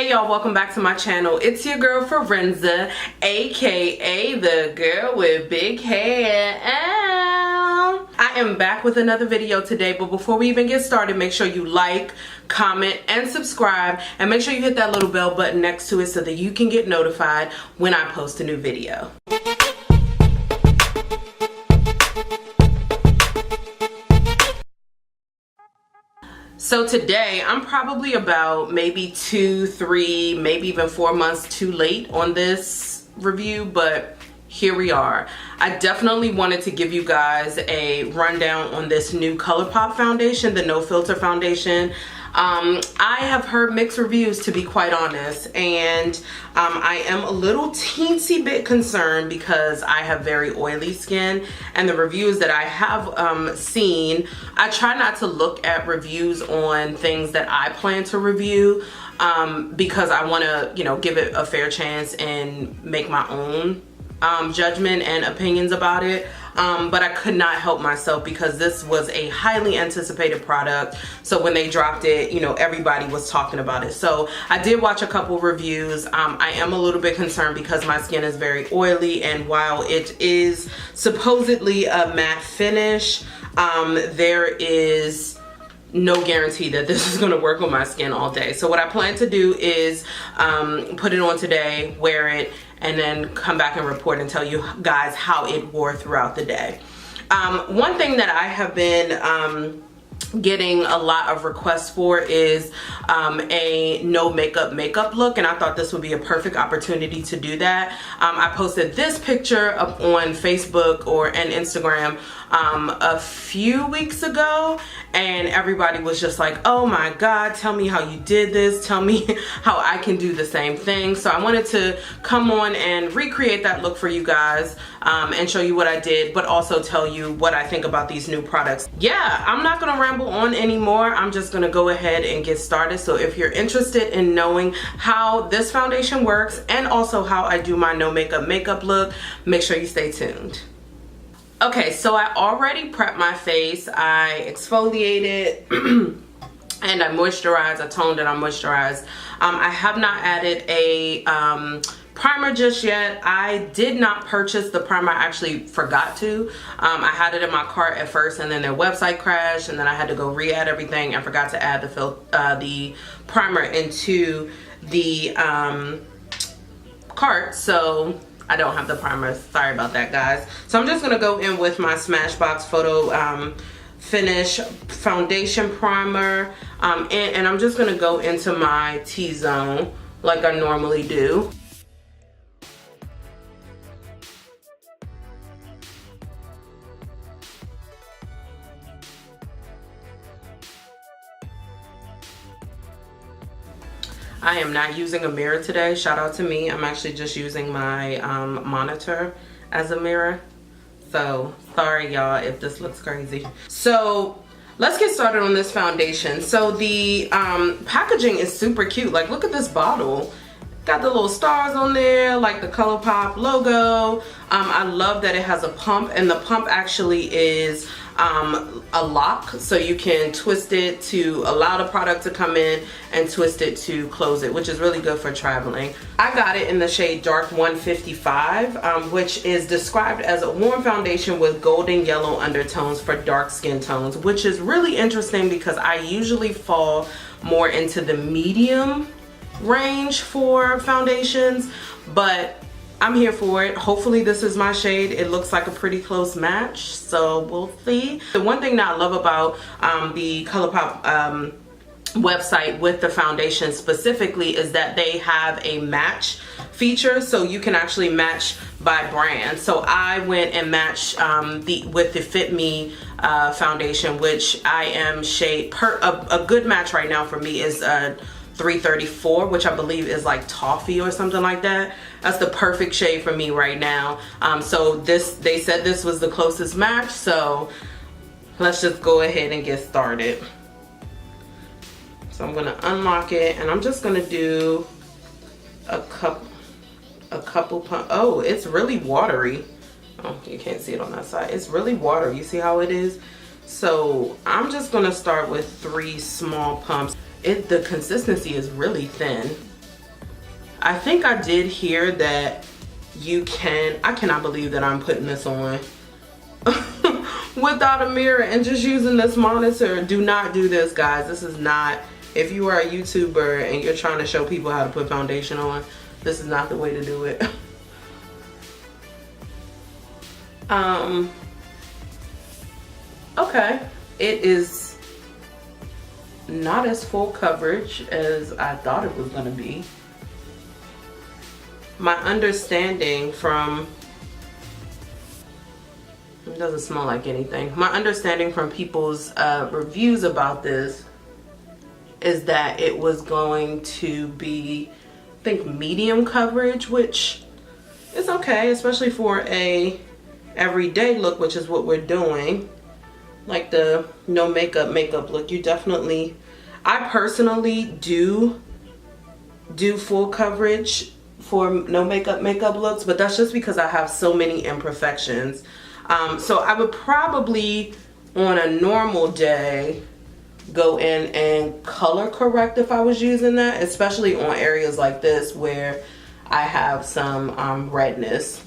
Hey y'all, welcome back to my channel. It's your girl Forenza, aka the girl with big hair. Ow. I am back with another video today, but before we even get started, make sure you like, comment, and subscribe, and make sure you hit that little bell button next to it so that you can get notified when I post a new video. So today I'm probably about maybe 2, 3, maybe even 4 months too late on this review, but here we are. I definitely wanted to give you guys a rundown on this new Colourpop foundation, the No Filter foundation. I have heard mixed reviews, to be quite honest, and I am a little teensy bit concerned because I have very oily skin, and the reviews that I have seen, I try not to look at reviews on things that I plan to review because I want to, you know, give it a fair chance and make my own judgment and opinions about it. But I could not help myself because this was a highly anticipated product. So when they dropped it, you know, everybody was talking about it. So I did watch a couple reviews. I am a little bit concerned because my skin is very oily, and while it is supposedly a matte finish, there is no guarantee that this is going to work on my skin all day. So what I plan to do is put it on today, wear it, and then come back and report and tell you guys how it wore throughout the day. One thing that I have been getting a lot of requests for is a no makeup look, and I thought this would be a perfect opportunity to do that. I posted this picture up on Facebook and Instagram a few weeks ago, and everybody was just like, oh my god, tell me how you did this, tell me how I can do the same thing. So I wanted to come on and recreate that look for you guys and show you what I did, but also tell you what I think about these new products. Yeah, I'm not gonna ramble on anymore. I'm just gonna go ahead and get started. So if you're interested in knowing how this foundation works and also how I do my no makeup look, make sure you stay tuned. Okay, so I already prepped my face. I exfoliated and I moisturized. I toned and I moisturized. I have not added a primer just yet. I did not purchase the primer. I actually forgot to. I had it in my cart at first, and then their website crashed, and then I had to go re-add everything and forgot to add the primer into the cart. So I don't have the primer. Sorry about that, guys. So I'm just gonna go in with my Smashbox Photo Finish Foundation Primer, and I'm just gonna go into my T-zone like I normally do. I am not using a mirror today. Shout out to me. I'm actually just using my monitor as a mirror. So sorry y'all if this looks crazy. So let's get started on this foundation. So the packaging is super cute. Like, look at this bottle. Got the little stars on there, like the Colourpop logo. I love that it has a pump, and the pump actually is a lock, so you can twist it to allow the product to come in and twist it to close it, which is really good for traveling. I got it in the shade Dark 155, which is described as a warm foundation with golden yellow undertones for dark skin tones, which is really interesting because I usually fall more into the medium range for foundations, but I'm here for it. Hopefully this is my shade. It looks like a pretty close match, so we'll see. The one thing that I love about the Colourpop website with the foundation specifically is that they have a match feature, so you can actually match by brand. So I went and matched with the Fit Me foundation, which I am shade a good match right now for me is 334, which I believe is like toffee or something like that. That's the perfect shade for me right now. So they said this was the closest match, so let's just go ahead and get started. So I'm gonna unlock it, and I'm just gonna do a couple pump. Oh, it's really watery. Oh, you can't see it on that side. It's really watery. You see how it is? So I'm just gonna start with 3 small pumps. The consistency is really thin. I think I did hear that you can, I cannot believe that I'm putting this on without a mirror and just using this monitor. Do not do this, guys. This is not, if you are a YouTuber and you're trying to show people how to put foundation on, this is not the way to do it. Okay, it is not as full coverage as I thought it was gonna be. My understanding from, it doesn't smell like anything. My understanding from people's reviews about this is that it was going to be, I think, medium coverage, which is okay, especially for a everyday look, which is what we're doing. Like the no makeup look. You definitely, I personally do full coverage for no makeup looks, but that's just because I have so many imperfections. So I would probably on a normal day go in and color correct if I was using that, especially on areas like this where I have some redness.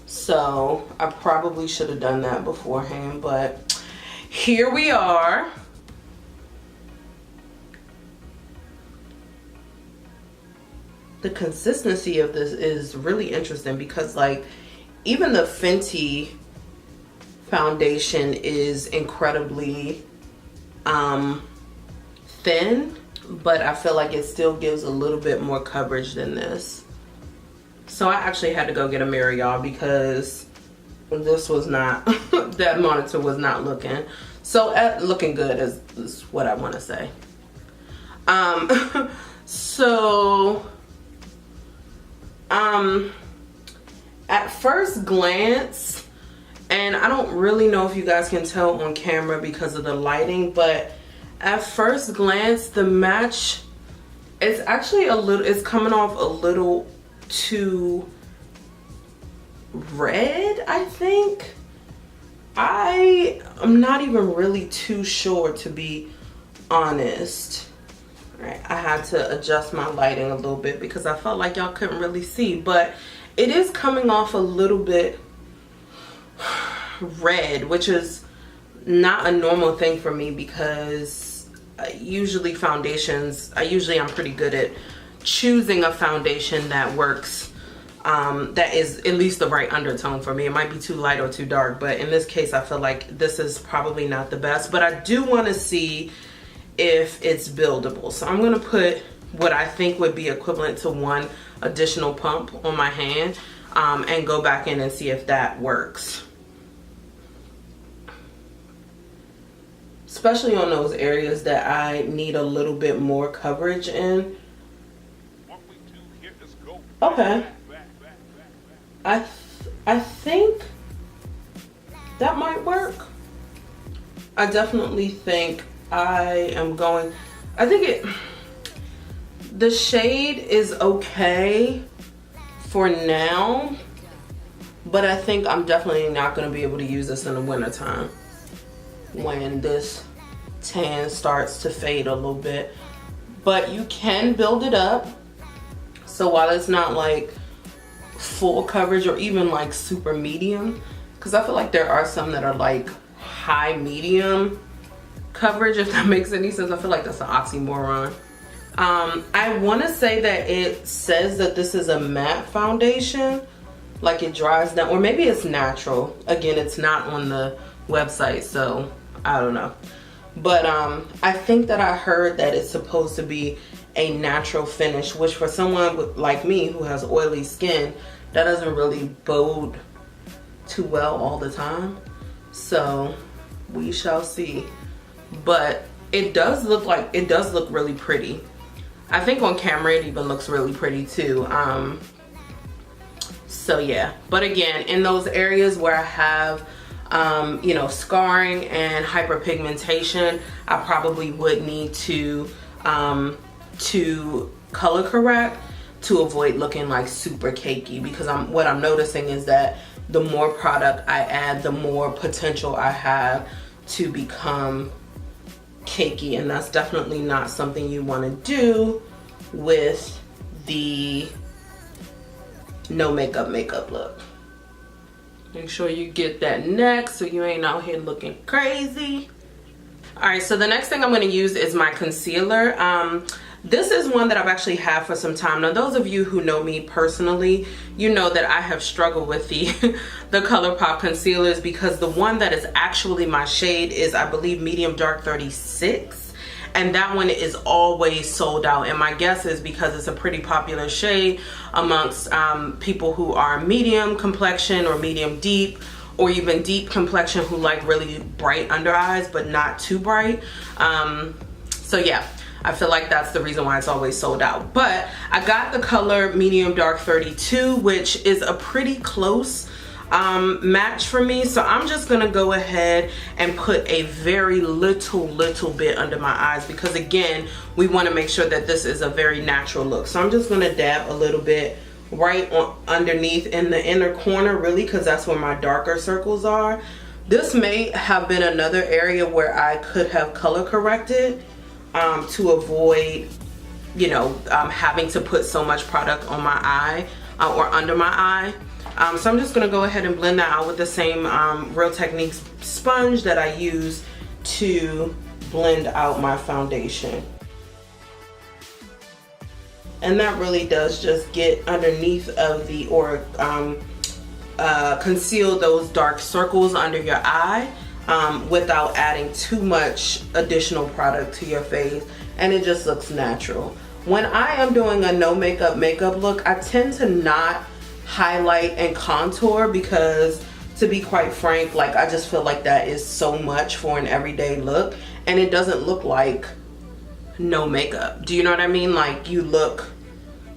So I probably should have done that beforehand, but here we are. The consistency of this is really interesting because, like, even the Fenty foundation is incredibly thin, but I feel like it still gives a little bit more coverage than this. So I actually had to go get a mirror, y'all, because this was not, that monitor was not looking. So looking good is what I want to say. At first glance, and I don't really know if you guys can tell on camera because of the lighting, but at first glance, the match is actually a little, it's coming off a little too red, I think. I'm not even really too sure, to be honest. All right, I had to adjust my lighting a little bit because I felt like y'all couldn't really see, but it is coming off a little bit red, which is not a normal thing for me because usually foundations, I'm pretty good at choosing a foundation that works, that is at least the right undertone for me. It might be too light or too dark, but in this case I feel like this is probably not the best, but I do want to see if it's buildable. So I'm going to put what I think would be equivalent to one additional pump on my hand, and go back in and see if that works. Especially on those areas that I need a little bit more coverage in. Okay. I think that might work. I definitely think I think the shade is okay for now, but I think I'm definitely not going to be able to use this in the wintertime when this tan starts to fade a little bit. But you can build it up, so while it's not like full coverage or even like super medium, because I feel like there are some that are like high medium coverage, if that makes any sense. I feel like that's an oxymoron. I want to say that it says that this is a matte foundation, like it dries down, or maybe it's natural. Again, it's not on the website, so I don't know. But I think that I heard that it's supposed to be a natural finish, which for someone like me who has oily skin, that doesn't really bode too well all the time. So we shall see. But it does look really pretty. I think on camera it even looks really pretty too. So yeah, but again, in those areas where I have you know, scarring and hyperpigmentation, I probably would need to color correct to avoid looking like super cakey, because what I'm noticing is that the more product I add, the more potential I have to become cakey, and that's definitely not something you want to do with the no makeup look. Make sure you get that next so you ain't out here looking crazy. All right, so the next thing I'm going to use is my concealer. This is one that I've actually had for some time. Now, those of you who know me personally, you know that I have struggled with the Colourpop concealers, because the one that is actually my shade is, I believe, medium dark 36. And that one is always sold out. And my guess is because it's a pretty popular shade amongst people who are medium complexion or medium deep, or even deep complexion, who like really bright under eyes but not too bright. So yeah, I feel like that's the reason why it's always sold out. But I got the color medium dark 32, which is a pretty close match for me. So I'm just gonna go ahead and put a very little bit under my eyes, because again, we want to make sure that this is a very natural look. So I'm just gonna dab a little bit right on underneath in the inner corner, really, because that's where my darker circles are. This may have been another area where I could have color corrected to avoid, you know, having to put so much product on my eye or under my eye. So I'm just gonna go ahead and blend that out with the same Real Techniques sponge that I use to blend out my foundation. And that really does just get underneath of the, or conceal those dark circles under your eye without adding too much additional product to your face, and it just looks natural. When I am doing a no makeup look, I tend to not highlight and contour, because to be quite frank, like, I just feel like that is so much for an everyday look, and it doesn't look like no makeup. Do you know what I mean? Like, you look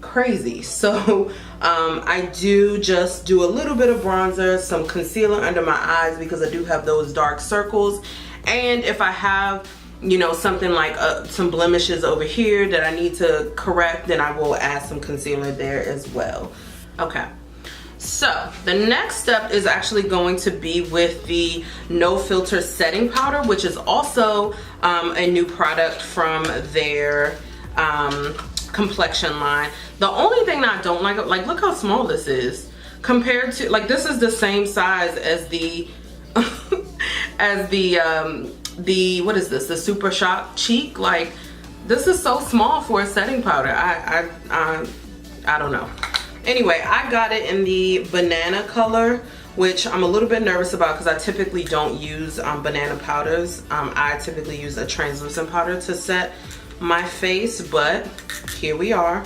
crazy. So I do just do a little bit of bronzer, some concealer under my eyes, because I do have those dark circles. And if I have, you know, something like some blemishes over here that I need to correct, then I will add some concealer there as well. Okay, so the next step is actually going to be with the No Filter setting powder, which is also a new product from their complexion line. The only thing that I don't like, look how small this is compared to, like, this is the same size as the as the what is this, the Super Shock Cheek. Like, this is so small for a setting powder. I don't know. Anyway, I got it in the banana color, which I'm a little bit nervous about because I typically don't use banana powders. I typically use a translucent powder to set my face, but here we are.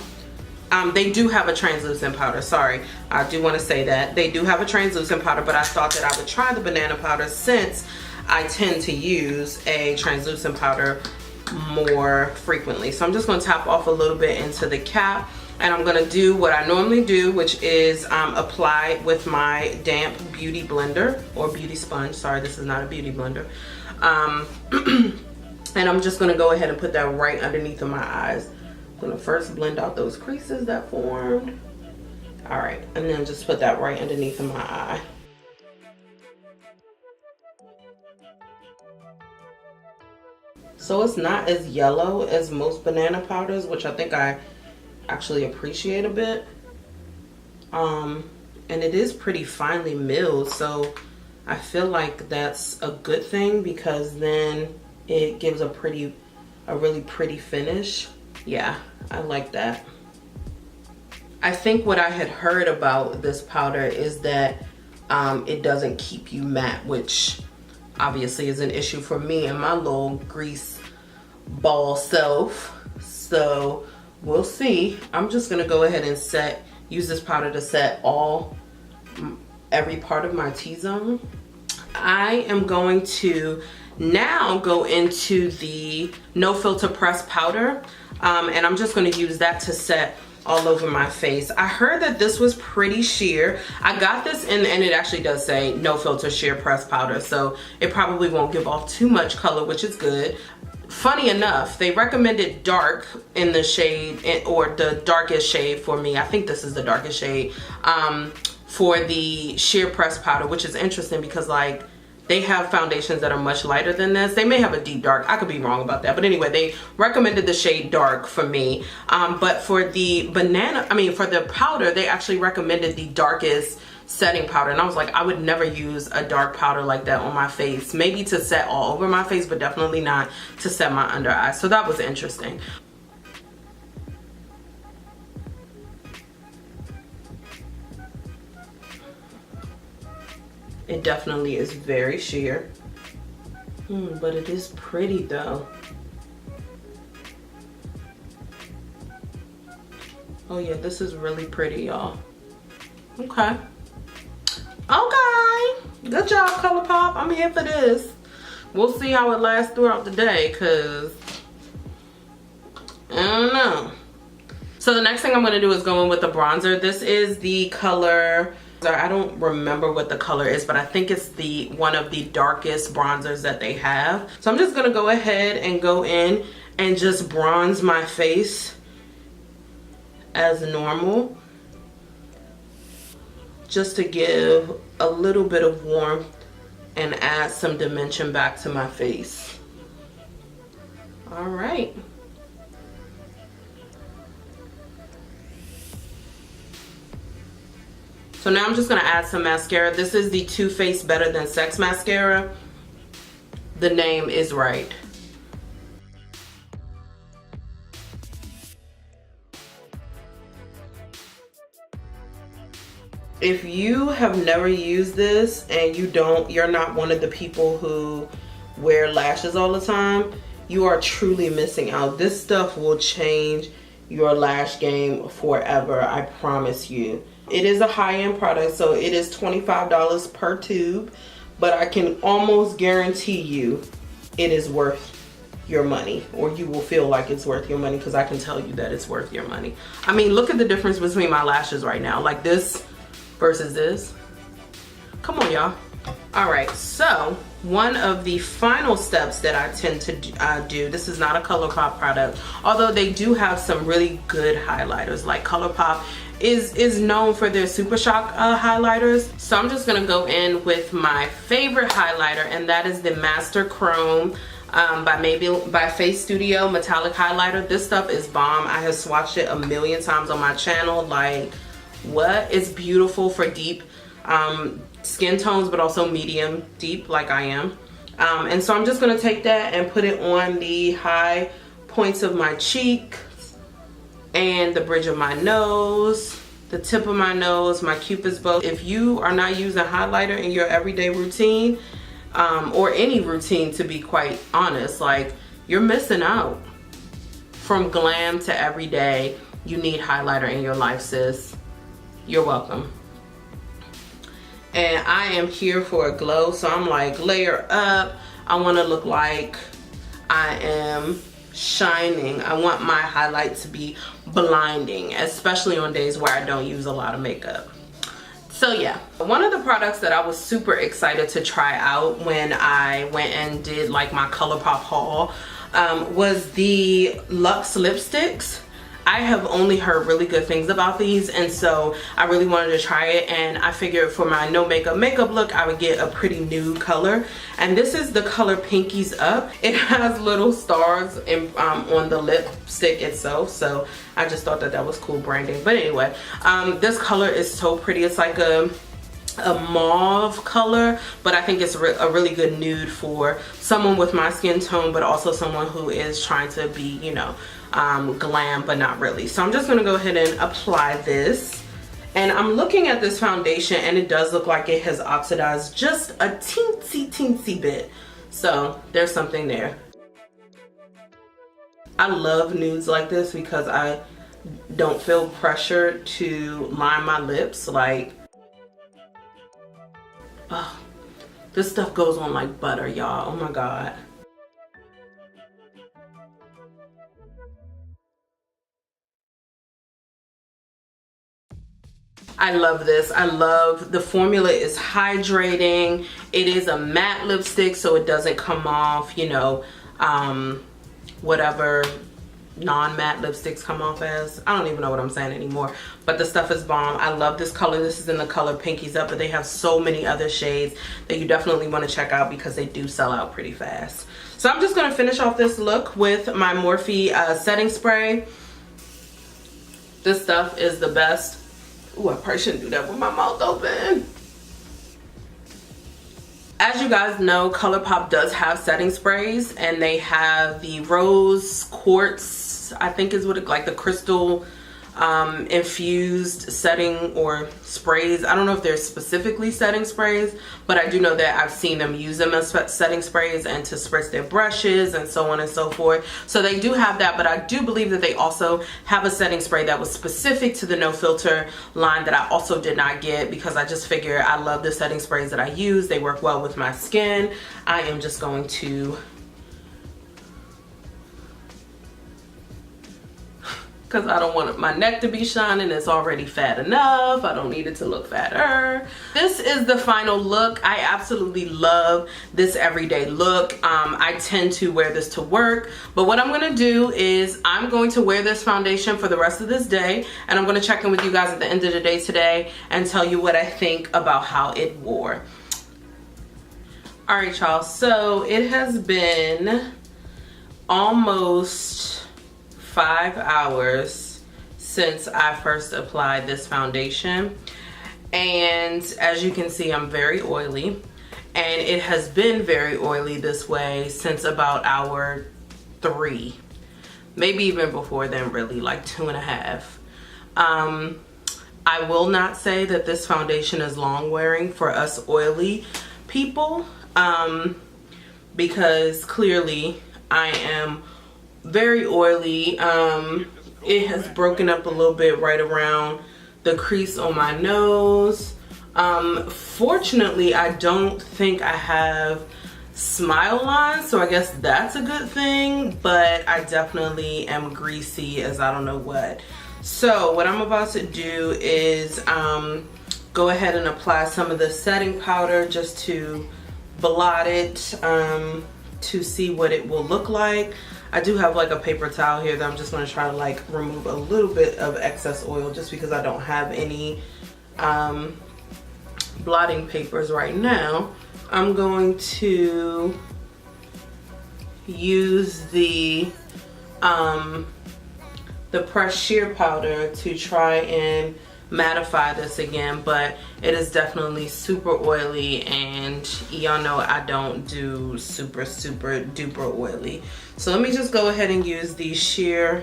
They do have a translucent powder, sorry. I do want to say that. They do have a translucent powder, but I thought that I would try the banana powder since I tend to use a translucent powder more frequently. So I'm just going to tap off a little bit into the cap, and I'm going to do what I normally do, which is apply with my damp beauty blender, or beauty sponge. Sorry, this is not a beauty blender. And I'm just going to go ahead and put that right underneath of my eyes. I'm going to first blend out those creases that formed. All right, and then just put that right underneath of my eye. So it's not as yellow as most banana powders, which I think I actually appreciate a bit. And it is pretty finely milled, so I feel like that's a good thing, because then it gives a really pretty finish. Yeah, I like that. I think what I had heard about this powder is that it doesn't keep you matte, which obviously is an issue for me and my little grease ball self. So we'll see. I'm just gonna go ahead and use this powder to set every part of my T-zone. I am going to now go into the No Filter Press powder, and I'm just going to use that to set all over my face. I heard that this was pretty sheer. I got this and it actually does say No Filter Sheer Press Powder, so it probably won't give off too much color, which is good. Funny enough, they recommended dark in the shade, or the darkest shade for me. I think this is the darkest shade for the sheer press powder, which is interesting because, like, they have foundations that are much lighter than this. They may have a deep dark, I could be wrong about that, but anyway, they recommended the shade dark for me. But for the for the powder, they actually recommended the darkest setting powder, and I was like, I would never use a dark powder like that on my face. Maybe to set all over my face, but definitely not to set my under eye. So that was interesting. It definitely is very sheer. But it is pretty though. Oh yeah, this is really pretty, y'all. Okay. Okay. Good job, Colourpop. I'm here for this. We'll see how it lasts throughout the day, cause I don't know. So the next thing I'm gonna do is go in with the bronzer. This is the color, I don't remember what the color is, but I think it's one of the darkest bronzers that they have. So I'm just gonna go ahead and go in and just bronze my face as normal, just to give a little bit of warmth and add some dimension back to my face. All right. So now I'm just gonna add some mascara. This is the Too Faced Better Than Sex mascara. The name is right. If you have never used this and you're not one of the people who wear lashes all the time, you are truly missing out. This stuff will change your lash game forever, I promise you. It is a high-end product, so it is $25 per tube, but I can almost guarantee you it is worth your money, or you will feel like it's worth your money, because I can tell you that it's worth your money. I mean, look at the difference between my lashes right now, like this versus this. Come on, y'all. All right, so one of the final steps that I tend to do, this is not a Colourpop product, although they do have some really good highlighters. Like Colourpop is known for their Super Shock highlighters. So I'm just gonna go in with my favorite highlighter, and that is the Master Chrome by Face Studio Metallic Highlighter. This stuff is bomb. I have swatched it a million times on my channel. Like, what? It's beautiful for deep skin tones, but also medium deep like I am. And so I'm just gonna take that and put it on the high points of my cheek and the bridge of my nose, the tip of my nose, my cupid's bow. If you are not using highlighter in your everyday routine, or any routine to be quite honest, like, you're missing out. From glam to everyday, you need highlighter in your life, sis. You're welcome. And I am here for a glow, so I'm like, layer up. I want to look like I am shining. I want my highlight to be blinding, especially on days where I don't use a lot of makeup. So yeah, one of the products that I was super excited to try out when I went and did like my Colourpop haul was the Luxe lipsticks. I have only heard really good things about these, and so I really wanted to try it, and I figured for my no makeup look I would get a pretty nude color. And this is the color Pinkies Up. It has little stars on the lipstick itself, so I just thought that was cool branding. But anyway, this color is so pretty. It's like a mauve color, but I think it's a really good nude for someone with my skin tone, but also someone who is trying to be, you know, glam but not really. So I'm just gonna go ahead and apply this, and I'm looking at this foundation and it does look like it has oxidized just a teensy bit, so there's something there. I love nudes like this because I don't feel pressure to line my lips. Like, oh, this stuff goes on like butter, y'all. Oh my god. I love this. I love the formula. Is hydrating. It is a matte lipstick, so it doesn't come off, you know, whatever non-matte lipsticks come off as. I don't even know what I'm saying anymore, but the stuff is bomb. I love this color. This is in the color Pinkies Up, but they have so many other shades that you definitely want to check out because they do sell out pretty fast. So I'm just going to finish off this look with my Morphe setting spray. This stuff is the best. Ooh, I probably shouldn't do that with my mouth open. As you guys know, Colourpop does have setting sprays, and they have the rose quartz, I think is what it, like the crystal infused setting or sprays. I don't know if they're specifically setting sprays, but I do know that I've seen them use them as setting sprays and to spritz their brushes and so on and so forth. So they do have that, but I do believe that they also have a setting spray that was specific to the No Filter line that I also did not get, because I just figure I love the setting sprays that I use. They work well with my skin. I am just going to, because I don't want my neck to be shining. It's already fat enough. I don't need it to look fatter. This is the final look. I absolutely love this everyday look. I tend to wear this to work, but what I'm gonna do is I'm going to wear this foundation for the rest of this day, and I'm gonna check in with you guys at the end of the day today and tell you what I think about how it wore. All right, y'all, so it has been almost 5 hours since I first applied this foundation, and as you can see, I'm very oily, and it has been very oily this way since about hour 3, maybe even before then, really, like 2.5. I will not say that this foundation is long wearing for us oily people, because clearly I am very oily. It has broken up a little bit right around the crease on my nose. Fortunately, I don't think I have smile lines, so I guess that's a good thing, but I definitely am greasy as I don't know what. So what I'm about to do is go ahead and apply some of the setting powder just to blot it, to see what it will look like. I do have like a paper towel here that I'm just going to try to like remove a little bit of excess oil, just because I don't have any blotting papers right now. I'm going to use the pressed sheer powder to try and mattify this again, but it is definitely super oily, and y'all know I don't do super duper oily. So let me just go ahead and use the sheer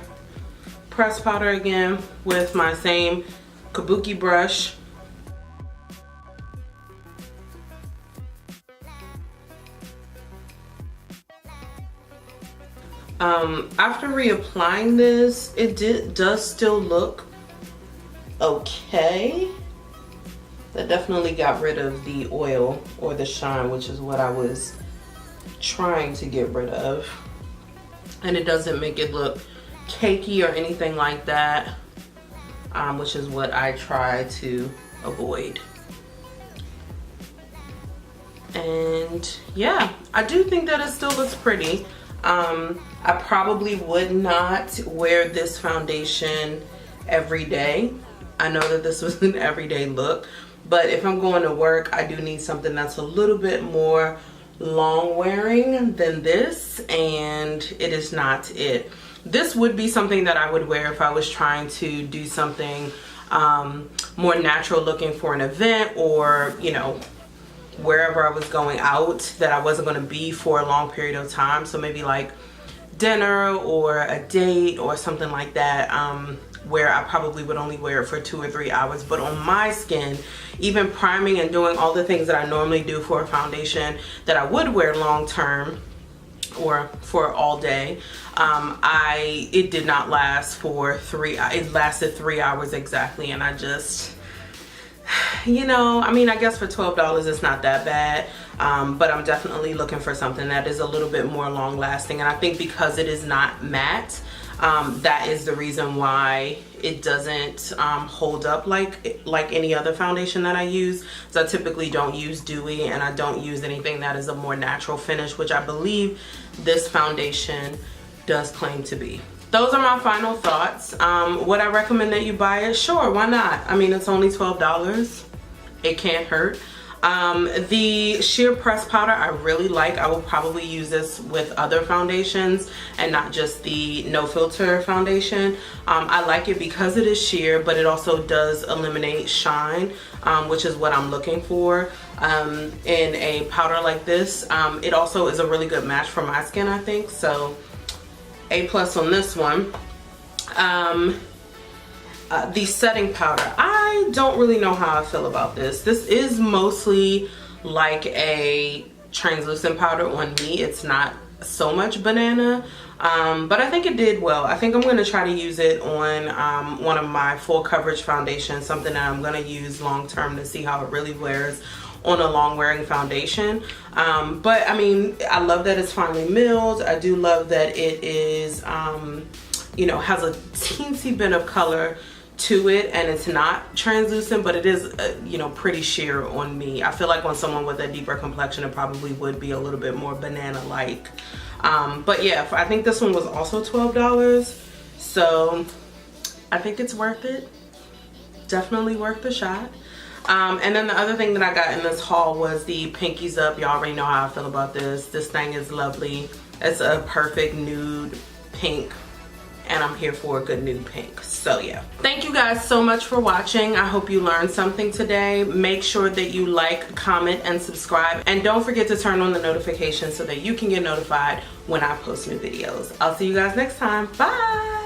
pressed powder again with my same kabuki brush. After reapplying this, it does still look okay. That definitely got rid of the oil or the shine, which is what I was trying to get rid of. And it doesn't make it look cakey or anything like that, which is what I try to avoid. And yeah, I do think that it still looks pretty. I probably would not wear this foundation every day. I know that this was an everyday look, but if I'm going to work, I do need something that's a little bit more long wearing than this, and it is not it. This would be something that I would wear if I was trying to do something more natural looking for an event, or you know, wherever I was going out that I wasn't going to be for a long period of time. So maybe like dinner or a date or something like that, where I probably would only wear it for 2 or 3 hours. But on my skin, even priming and doing all the things that I normally do for a foundation that I would wear long term or for all day, it did not last for it lasted 3 hours exactly. And I just, you know, I mean, I guess for $12 it's not that bad, but I'm definitely looking for something that is a little bit more long lasting. And I think because it is not matte, that is the reason why it doesn't hold up like any other foundation that I use. So I typically don't use dewy, and I don't use anything that is a more natural finish, which I believe this foundation does claim to be. those are my final thoughts. Would I recommend that you buy it? Sure, why not? I mean, it's only $12. It can't hurt. The sheer press powder I really like. I will probably use this with other foundations and not just the no filter foundation. I like it because it is sheer, but it also does eliminate shine, which is what I'm looking for in a powder like this. It also is a really good match for my skin, I think. So A+ on this one. The setting powder, I don't really know how I feel about this. This is mostly like a translucent powder on me. It's not so much banana, but I think it did well. I think I'm going to try to use it on one of my full coverage foundations, something that I'm going to use long term to see how it really wears on a long wearing foundation. But I mean, I love that it's finely milled. I do love that it is you know, has a teensy bit of color to it, and it's not translucent, but it is you know, pretty sheer on me. I feel like on someone with a deeper complexion it probably would be a little bit more banana like. But yeah, I think this one was also $12, so I think it's worth it. Definitely worth the shot. And then the other thing that I got in this haul was the Pinkies Up. Y'all already know how I feel about this. This thing is lovely. It's a perfect nude pink, and I'm here for a good nude pink. So yeah, thank you guys so much for watching. I hope you learned something today. Make sure that you like, comment, and subscribe, and don't forget to turn on the notifications so that you can get notified when I post new videos. I'll see you guys next time. Bye.